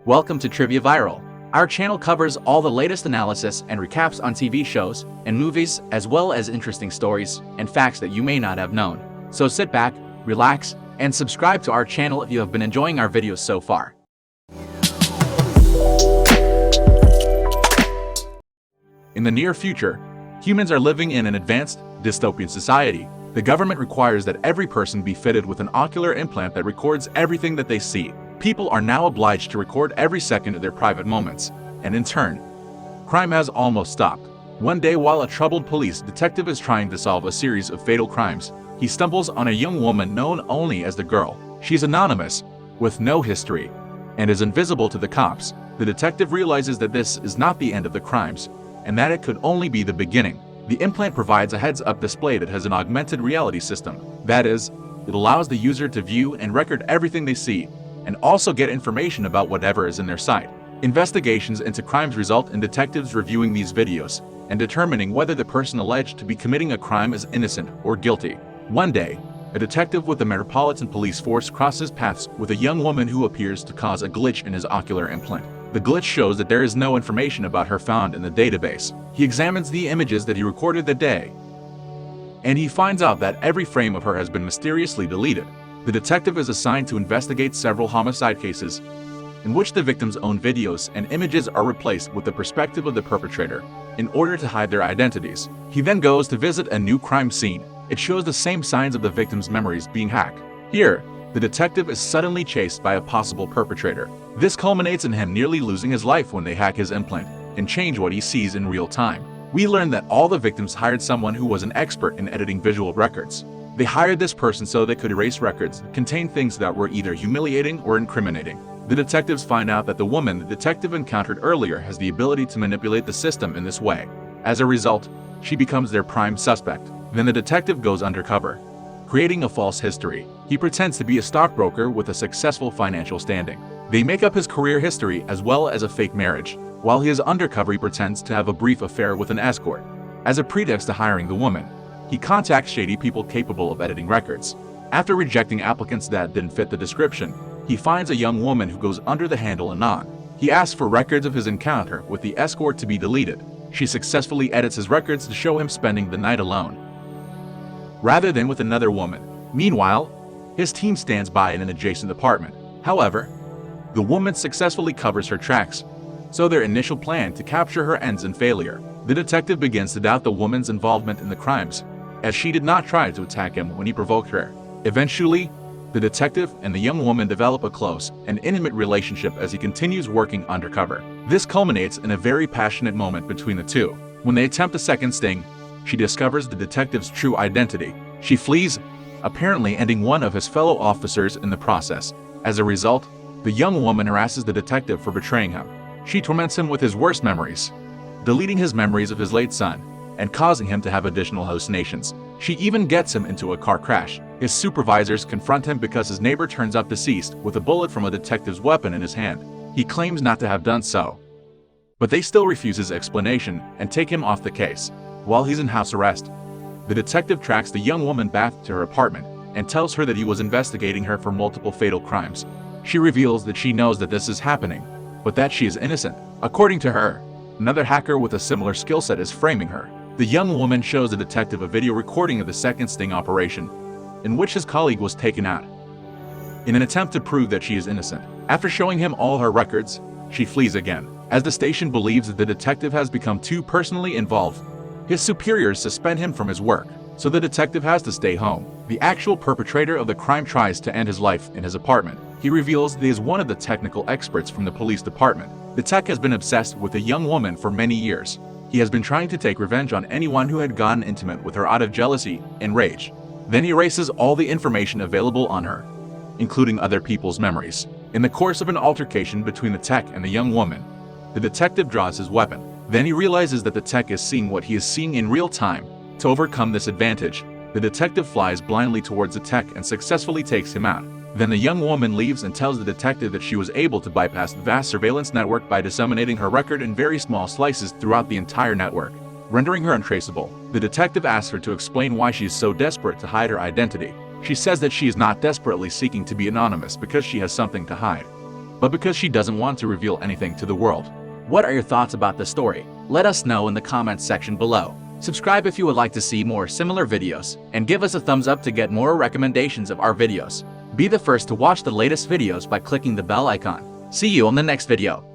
Welcome to Trivia Viral. Our channel covers all the latest analysis and recaps on TV shows and movies, as well as interesting stories and facts that you may not have known. So sit back, relax, and subscribe to our channel if you have been enjoying our videos so far. In the near future, humans are living in an advanced, dystopian society. The government requires that every person be fitted with an ocular implant that records everything that they see. People are now obliged to record every second of their private moments, and in turn, crime has almost stopped. One day, while a troubled police detective is trying to solve a series of fatal crimes, he stumbles on a young woman known only as the girl. She's anonymous, with no history, and is invisible to the cops. The detective realizes that this is not the end of the crimes, and that it could only be the beginning. The implant provides a heads-up display that has an augmented reality system. That is, it allows the user to view and record everything they see, and also get information about whatever is in their sight. Investigations into crimes result in detectives reviewing these videos and determining whether the person alleged to be committing a crime is innocent or guilty. One day, a detective with the Metropolitan Police Force crosses paths with a young woman who appears to cause a glitch in his ocular implant. The glitch shows that there is no information about her found in the database. He examines the images that he recorded that day, and he finds out that every frame of her has been mysteriously deleted. The detective is assigned to investigate several homicide cases in which the victim's own videos and images are replaced with the perspective of the perpetrator in order to hide their identities. He then goes to visit a new crime scene. It shows the same signs of the victim's memories being hacked. Here, the detective is suddenly chased by a possible perpetrator. This culminates in him nearly losing his life when they hack his implant and change what he sees in real time. We learn that all the victims hired someone who was an expert in editing visual records. They hired this person so they could erase records that contained things that were either humiliating or incriminating. The detectives find out that the woman the detective encountered earlier has the ability to manipulate the system in this way. As a result, she becomes their prime suspect. Then the detective goes undercover, creating a false history. He pretends to be a stockbroker with a successful financial standing. They make up his career history as well as a fake marriage. While he is undercover, he pretends to have a brief affair with an escort. As a pretext to hiring the woman, he contacts shady people capable of editing records. After rejecting applicants that didn't fit the description, he finds a young woman who goes under the handle Anon. He asks for records of his encounter with the escort to be deleted. She successfully edits his records to show him spending the night alone, rather than with another woman. Meanwhile, his team stands by in an adjacent apartment. However, the woman successfully covers her tracks, so their initial plan to capture her ends in failure. The detective begins to doubt the woman's involvement in the crimes, as she did not try to attack him when he provoked her. Eventually, the detective and the young woman develop a close and intimate relationship as he continues working undercover. This culminates in a very passionate moment between the two. When they attempt a second sting, she discovers the detective's true identity. She flees, apparently ending one of his fellow officers in the process. As a result, the young woman harasses the detective for betraying him. She torments him with his worst memories, deleting his memories of his late son and causing him to have additional hallucinations. She even gets him into a car crash. His supervisors confront him because his neighbor turns up deceased with a bullet from a detective's weapon in his hand. He claims not to have done so, but they still refuse his explanation and take him off the case. While he's in house arrest, the detective tracks the young woman back to her apartment and tells her that he was investigating her for multiple fatal crimes. She reveals that she knows that this is happening, but that she is innocent. According to her, another hacker with a similar skill set is framing her. The young woman shows the detective a video recording of the second sting operation, in which his colleague was taken out, in an attempt to prove that she is innocent. After showing him all her records, she flees again. As the station believes that the detective has become too personally involved, his superiors suspend him from his work, so the detective has to stay home. The actual perpetrator of the crime tries to end his life in his apartment. He reveals that he is one of the technical experts from the police department. The tech has been obsessed with a young woman for many years. He has been trying to take revenge on anyone who had gotten intimate with her out of jealousy and rage. Then he erases all the information available on her, including other people's memories. In the course of an altercation between the tech and the young woman, the detective draws his weapon. Then he realizes that the tech is seeing what he is seeing in real time. To overcome this advantage, the detective flies blindly towards the tech and successfully takes him out. Then the young woman leaves and tells the detective that she was able to bypass the vast surveillance network by disseminating her record in very small slices throughout the entire network, rendering her untraceable. The detective asks her to explain why she is so desperate to hide her identity. She says that she is not desperately seeking to be anonymous because she has something to hide, but because she doesn't want to reveal anything to the world. What are your thoughts about the story? Let us know in the comments section below. Subscribe if you would like to see more similar videos, and give us a thumbs up to get more recommendations of our videos. Be the first to watch the latest videos by clicking the bell icon. See you on the next video.